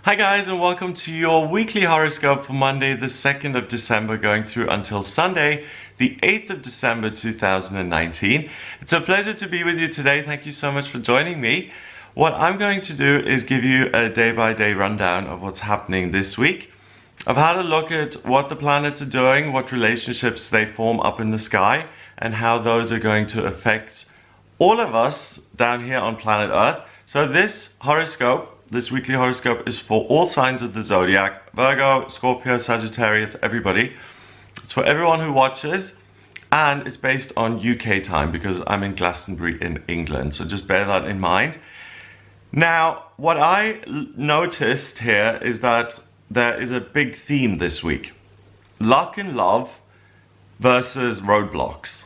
Hi guys, and welcome to your weekly horoscope for Monday the 2nd of December going through until Sunday the 8th of December 2019. It's a pleasure to be with you today. Thank you so much for joining me. What I'm going to do is give you a day-by-day rundown of what's happening this week. I've had a look at what the planets are doing, what relationships they form up in the sky, and how those are going to affect all of us down here on planet Earth. So this weekly horoscope is for all signs of the zodiac: Virgo, Scorpio, Sagittarius, everybody. It's for everyone who watches, and it's based on UK time because I'm in Glastonbury in England, so just bear that in mind. Now, what I noticed here is that there is a big theme this week: luck and love versus roadblocks.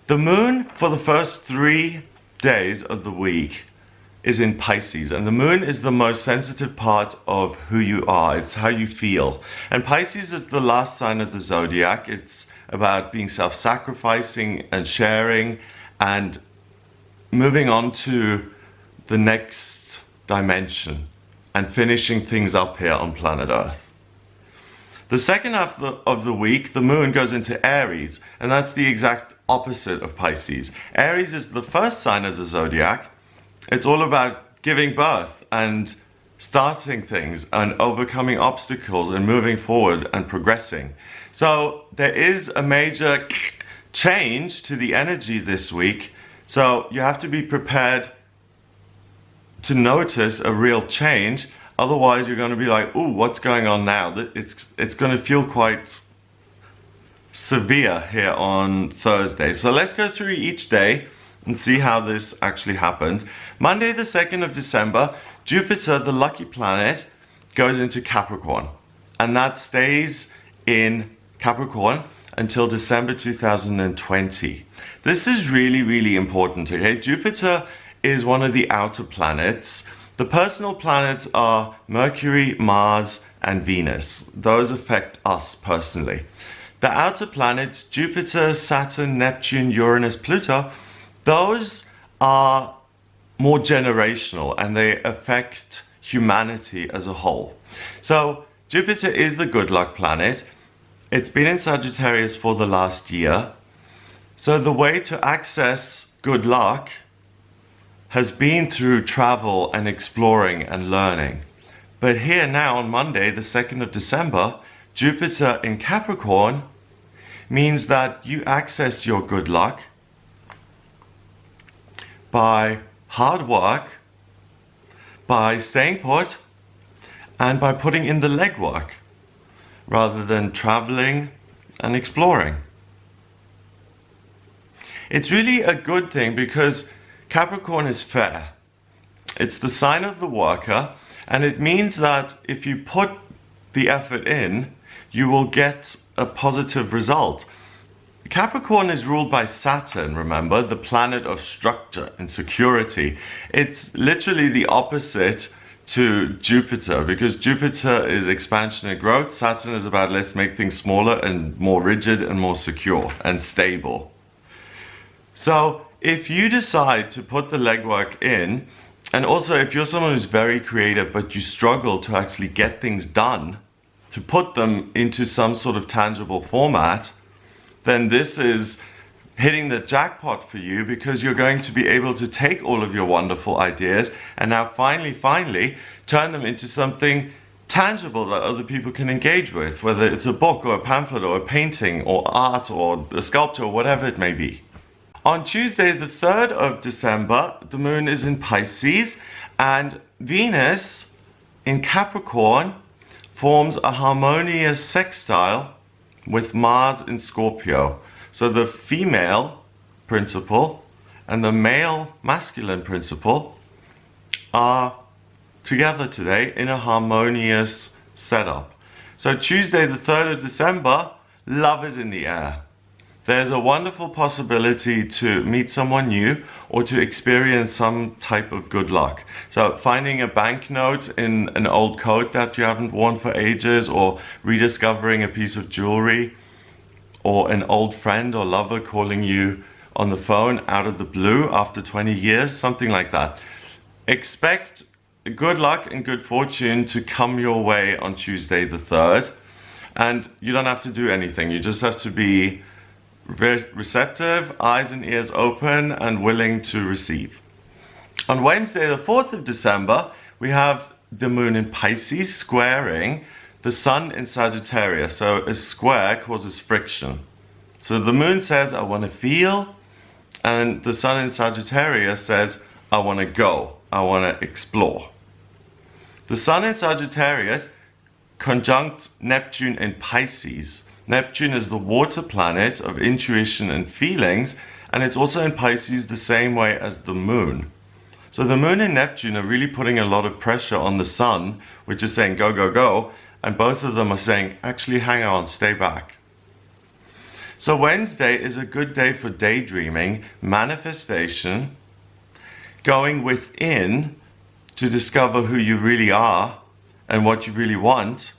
The moon for the first 3 days of the week is in Pisces, and the moon is the most sensitive part of who you are. It's how you feel. And Pisces is the last sign of the zodiac. It's about being self-sacrificing and sharing and moving on to the next dimension and finishing things up here on planet Earth. The second half of the week, the moon goes into Aries, and that's the exact opposite of Pisces. Aries is the first sign of the zodiac. It's all about giving birth and starting things and overcoming obstacles and moving forward and progressing. So there is a major change to the energy this week. So you have to be prepared to notice a real change. Otherwise, you're going to be like, "Ooh, what's going on now?" It's going to feel quite severe here on Thursday. So let's go through each day and see how this actually happens. Monday the 2nd of December, Jupiter, the lucky planet, goes into Capricorn, and that stays in Capricorn until December 2020. This is really, really important, okay? Jupiter is one of the outer planets. The personal planets are Mercury, Mars, and Venus. Those affect us personally. The outer planets, Jupiter, Saturn, Neptune, Uranus, Pluto, those are more generational and they affect humanity as a whole. So Jupiter is the good luck planet. It's been in Sagittarius for the last year. So the way to access good luck has been through travel and exploring and learning. But here now on Monday, the 2nd of December, Jupiter in Capricorn means that you access your good luck by hard work, by staying put, and by putting in the legwork rather than traveling and exploring. It's really a good thing because Capricorn is fair. It's the sign of the worker, and it means that if you put the effort in, you will get a positive result. Capricorn is ruled by Saturn, remember, the planet of structure and security. It's literally the opposite to Jupiter, because Jupiter is expansion and growth. Saturn is about let's make things smaller and more rigid and more secure and stable. So if you decide to put the legwork in, and also if you're someone who's very creative but you struggle to actually get things done, to put them into some sort of tangible format, then this is hitting the jackpot for you, because you're going to be able to take all of your wonderful ideas and now finally turn them into something tangible that other people can engage with, whether it's a book or a pamphlet or a painting or art or a sculpture or whatever it may be. On Tuesday, the 3rd of December, the moon is in Pisces, and Venus in Capricorn forms a harmonious sextile with Mars in Scorpio. So the female principle and the male masculine principle are together today in a harmonious setup. So Tuesday, the 3rd of December, love is in the air. There's a wonderful possibility to meet someone new or to experience some type of good luck. So finding a banknote in an old coat that you haven't worn for ages, or rediscovering a piece of jewelry, or an old friend or lover calling you on the phone out of the blue after 20 years, something like that. Expect good luck and good fortune to come your way on Tuesday the 3rd. And you don't have to do anything. You just have to be very receptive, eyes and ears open, and willing to receive. On Wednesday, the 4th of December, we have the moon in Pisces squaring the sun in Sagittarius. So a square causes friction. So the moon says, I want to feel, and the sun in Sagittarius says, I want to go, I want to explore. The sun in Sagittarius conjunct Neptune in Pisces. Neptune is the water planet of intuition and feelings, and it's also in Pisces the same way as the moon. So the moon and Neptune are really putting a lot of pressure on the sun, which is saying go, go, go, and both of them are saying actually hang on, stay back. So Wednesday is a good day for daydreaming, manifestation, going within to discover who you really are and what you really want.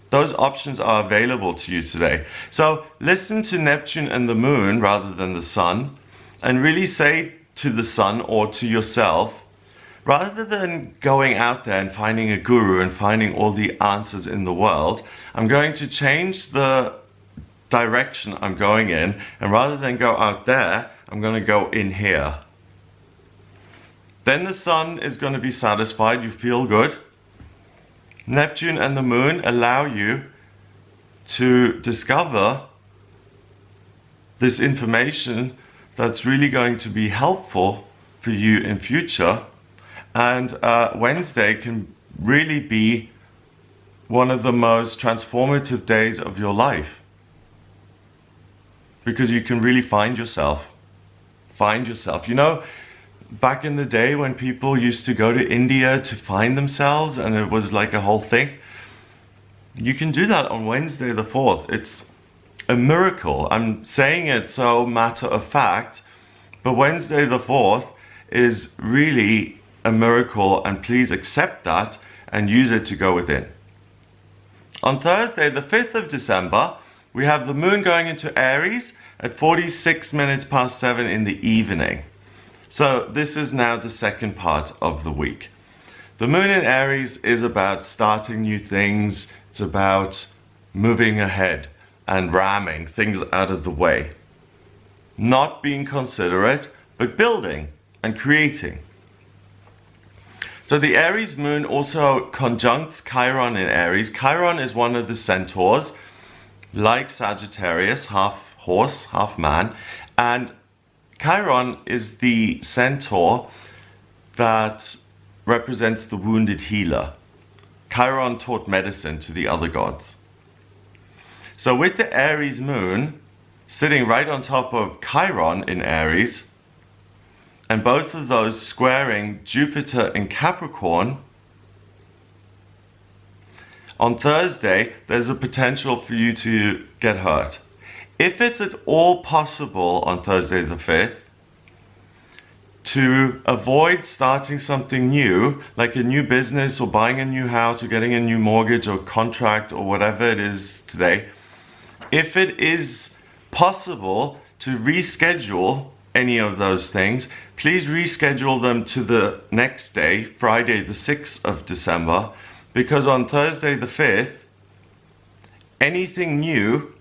Those options are available to you today. So listen to Neptune and the moon rather than the sun, and really say to the sun or to yourself, rather than going out there and finding a guru and finding all the answers in the world, I'm going to change the direction I'm going in, and rather than go out there, I'm going to go in here. Then the sun is going to be satisfied, you feel good. Neptune and the moon allow you to discover this information that's really going to be helpful for you in future. And Wednesday can really be one of the most transformative days of your life, because you can really find yourself. You know, back in the day when people used to go to India to find themselves, and it was like a whole thing, you can do that on Wednesday the 4th. It's a miracle. I'm saying it so matter of fact, but Wednesday the 4th is really a miracle, and please accept that and use it to go within. On Thursday, the 5th of December, we have the moon going into Aries at 46 minutes past 7 in the evening. So this is now the second part of the week. The moon in Aries is about starting new things. It's about moving ahead and ramming things out of the way. Not being considerate, but building and creating. So the Aries moon also conjuncts Chiron in Aries. Chiron is one of the centaurs, like Sagittarius, half horse, half man. And Chiron is the centaur that represents the wounded healer. Chiron taught medicine to the other gods. So with the Aries moon sitting right on top of Chiron in Aries, and both of those squaring Jupiter in Capricorn, on Thursday, there's a potential for you to get hurt. If it's at all possible on Thursday the 5th, to avoid starting something new, like a new business or buying a new house or getting a new mortgage or contract or whatever it is today, if it is possible to reschedule any of those things, please reschedule them to the next day, Friday the 6th of December, because on Thursday the 5th, anything new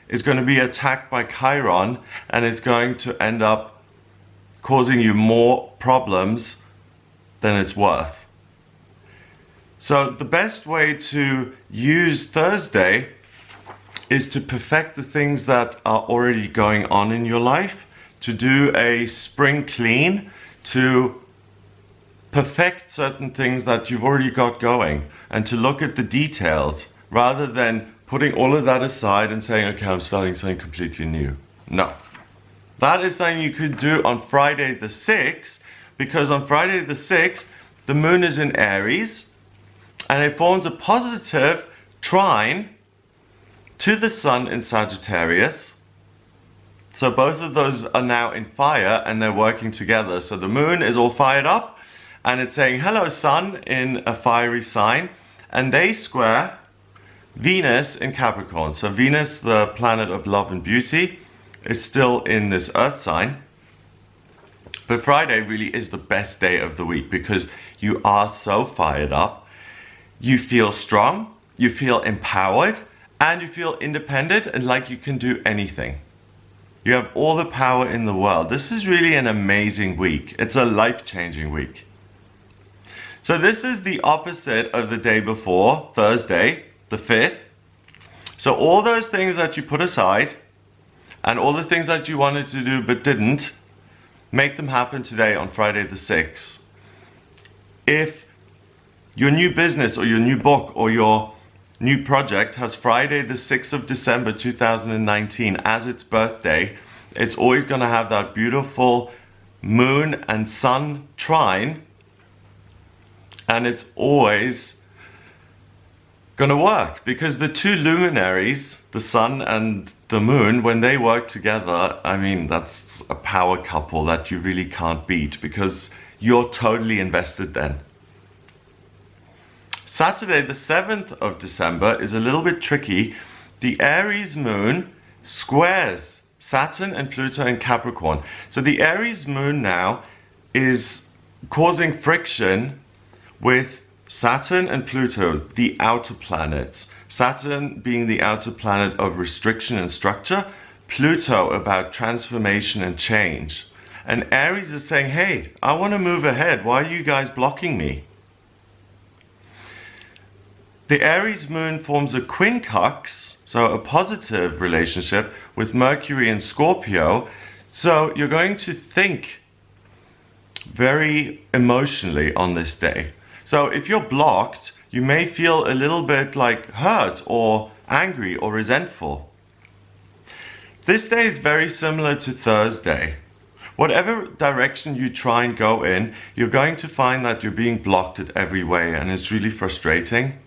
is going to be attacked by Chiron, and it's going to end up causing you more problems than it's worth. So the best way to use Thursday is to perfect the things that are already going on in your life, to do a spring clean, to perfect certain things that you've already got going, and to look at the details rather than putting all of that aside and saying, okay, I'm starting something completely new. No. That is something you could do on Friday the 6th, because on Friday the 6th, the moon is in Aries, and it forms a positive trine to the sun in Sagittarius. So both of those are now in fire, and they're working together. So the moon is all fired up, and it's saying, hello sun, in a fiery sign, and they square Venus in Capricorn. So Venus, the planet of love and beauty, is still in this earth sign. But Friday really is the best day of the week because you are so fired up, you feel strong, you feel empowered, and you feel independent and like you can do anything. You have all the power in the world. This is really an amazing week. It's a life-changing week. So this is the opposite of the day before, Thursday, the 5th. So all those things that you put aside and all the things that you wanted to do but didn't, make them happen today on Friday the 6th. If your new business or your new book or your new project has Friday the 6th of December 2019 as its birthday, it's always going to have that beautiful moon and sun trine, and it's always going to work because the two luminaries, the sun and the moon, when they work together, I mean, that's a power couple that you really can't beat because you're totally invested then. Saturday, the 7th of December, is a little bit tricky. The Aries moon squares Saturn and Pluto in Capricorn. So the Aries moon now is causing friction with Saturn and Pluto, the outer planets. Saturn being the outer planet of restriction and structure, Pluto about transformation and change. And Aries is saying, hey, I want to move ahead. Why are you guys blocking me? The Aries moon forms a quincunx, so a positive relationship with Mercury and Scorpio. So you're going to think very emotionally on this day. So if you're blocked, you may feel a little bit like hurt or angry or resentful. This day is very similar to Thursday. Whatever direction you try and go in, you're going to find that you're being blocked at every way, and it's really frustrating.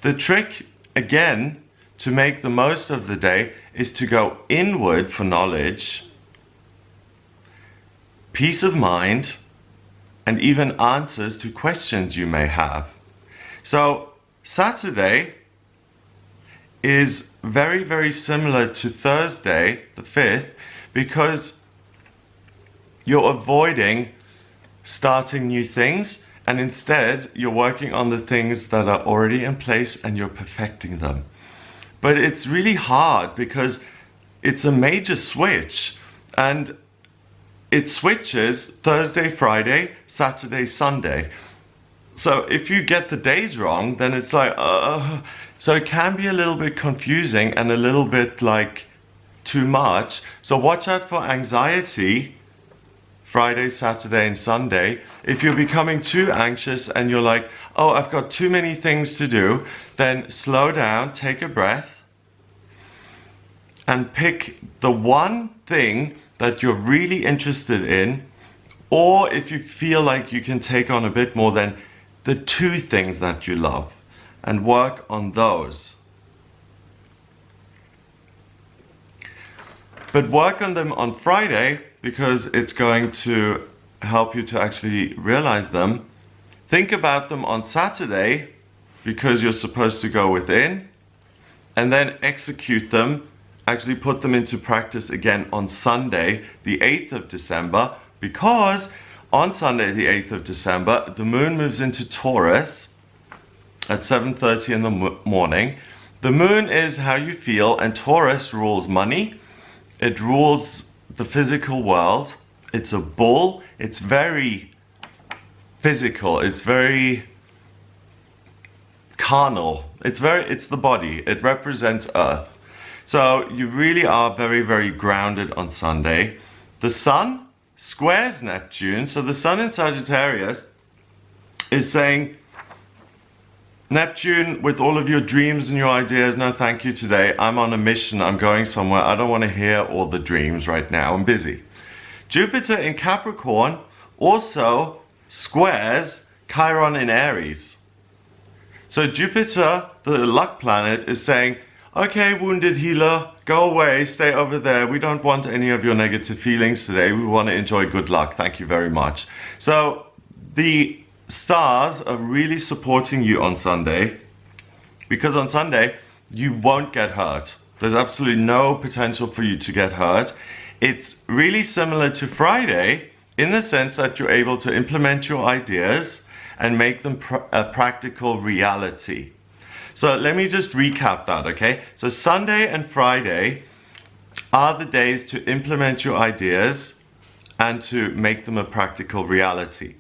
The trick, again, to make the most of the day is to go inward for knowledge, peace of mind, and even answers to questions you may have. So Saturday is very, very similar to Thursday, the 5th, because you're avoiding starting new things, and instead you're working on the things that are already in place and you're perfecting them. But it's really hard because it's a major switch, and it switches Thursday, Friday, Saturday, Sunday. So if you get the days wrong, then it's like, so it can be a little bit confusing and a little bit like too much. So watch out for anxiety Friday, Saturday, and Sunday. If you're becoming too anxious and you're like, oh, I've got too many things to do, then slow down, take a breath, and pick the one thing that you're really interested in, or if you feel like you can take on a bit more, then the two things that you love, and work on those. But work on them on Friday because it's going to help you to actually realize them. Think about them on Saturday because you're supposed to go within, and then execute them, actually put them into practice again on Sunday, the 8th of December, because on Sunday, the 8th of December, the moon moves into Taurus at 7:30 in the morning. The moon is how you feel, and Taurus rules money. It rules the physical world. It's a bull. It's very physical. It's very carnal. It's the body. It represents Earth. So you really are very, very grounded on Sunday. The sun squares Neptune. So the sun in Sagittarius is saying, Neptune, with all of your dreams and your ideas, no thank you today. I'm on a mission. I'm going somewhere. I don't want to hear all the dreams right now. I'm busy. Jupiter in Capricorn also squares Chiron in Aries. So Jupiter, the luck planet, is saying, okay, wounded healer, go away, stay over there. We don't want any of your negative feelings today. We want to enjoy good luck. Thank you very much. So the stars are really supporting you on Sunday, because on Sunday you won't get hurt. There's absolutely no potential for you to get hurt. It's really similar to Friday in the sense that you're able to implement your ideas and make them a practical reality. So let me just recap that, okay? So Sunday and Friday are the days to implement your ideas and to make them a practical reality.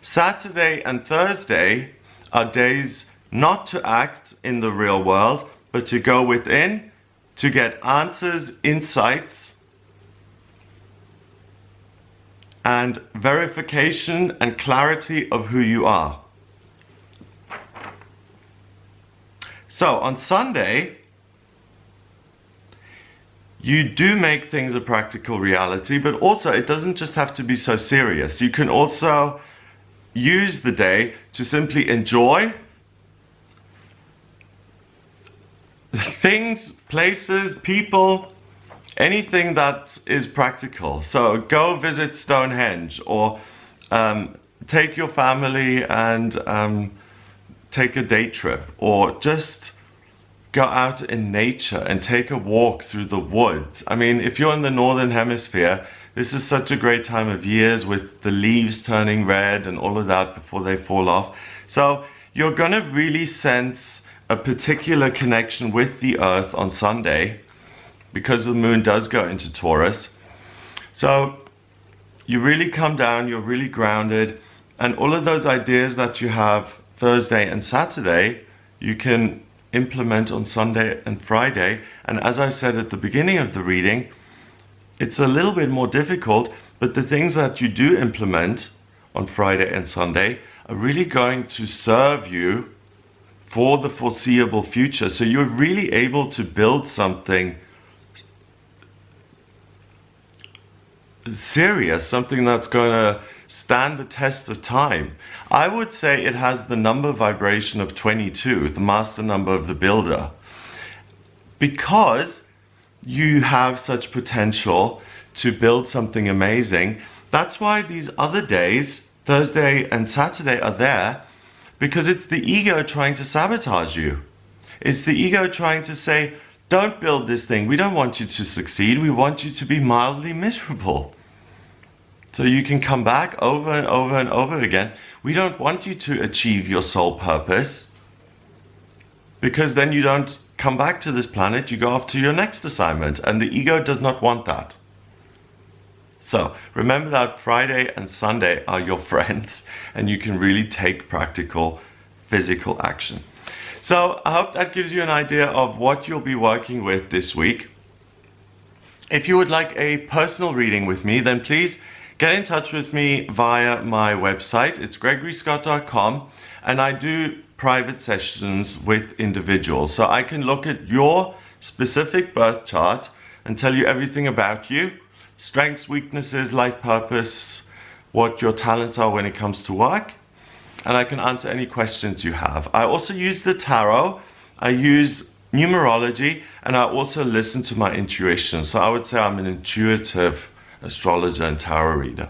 Saturday and Thursday are days not to act in the real world, but to go within, to get answers, insights, and verification and clarity of who you are. So on Sunday, you do make things a practical reality, but also it doesn't just have to be so serious. You can also use the day to simply enjoy things, places, people, anything that is practical. So go visit Stonehenge, or take your family and take a day trip, or just go out in nature and take a walk through the woods. I mean, if you're in the northern hemisphere, this is such a great time of years with the leaves turning red and all of that before they fall off. So you're gonna really sense a particular connection with the earth on Sunday, because the moon does go into Taurus. So you really come down, you're really grounded, and all of those ideas that you have Thursday and Saturday, you can implement on Sunday and Friday. And as I said at the beginning of the reading, it's a little bit more difficult, but the things that you do implement on Friday and Sunday are really going to serve you for the foreseeable future. So you're really able to build something serious, something that's going to stand the test of time. I would say it has the number vibration of 22, the master number of the builder, because you have such potential to build something amazing. That's why these other days, Thursday and Saturday, are there, because it's the ego trying to sabotage you. It's the ego trying to say, don't build this thing. We don't want you to succeed. We want you to be mildly miserable. So you can come back over and over and over again. We don't want you to achieve your soul purpose, because then you don't come back to this planet, you go off to your next assignment, and the ego does not want that. So remember that Friday and Sunday are your friends, and you can really take practical, physical action. So I hope that gives you an idea of what you'll be working with this week. If you would like a personal reading with me, then please get in touch with me via my website. It's gregoryscott.com, and I do private sessions with individuals. So I can look at your specific birth chart and tell you everything about you, strengths, weaknesses, life purpose, what your talents are when it comes to work, and I can answer any questions you have. I also use the tarot, I use numerology, and I also listen to my intuition. So I would say I'm an intuitive astrologer and tarot reader.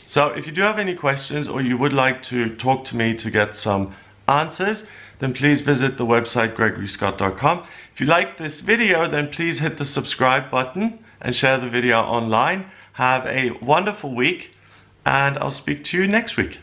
So if you do have any questions, or you would like to talk to me to get some answers, then please visit the website gregoryscott.com. If you like this video, then please hit the subscribe button and share the video online. Have a wonderful week, and I'll speak to you next week.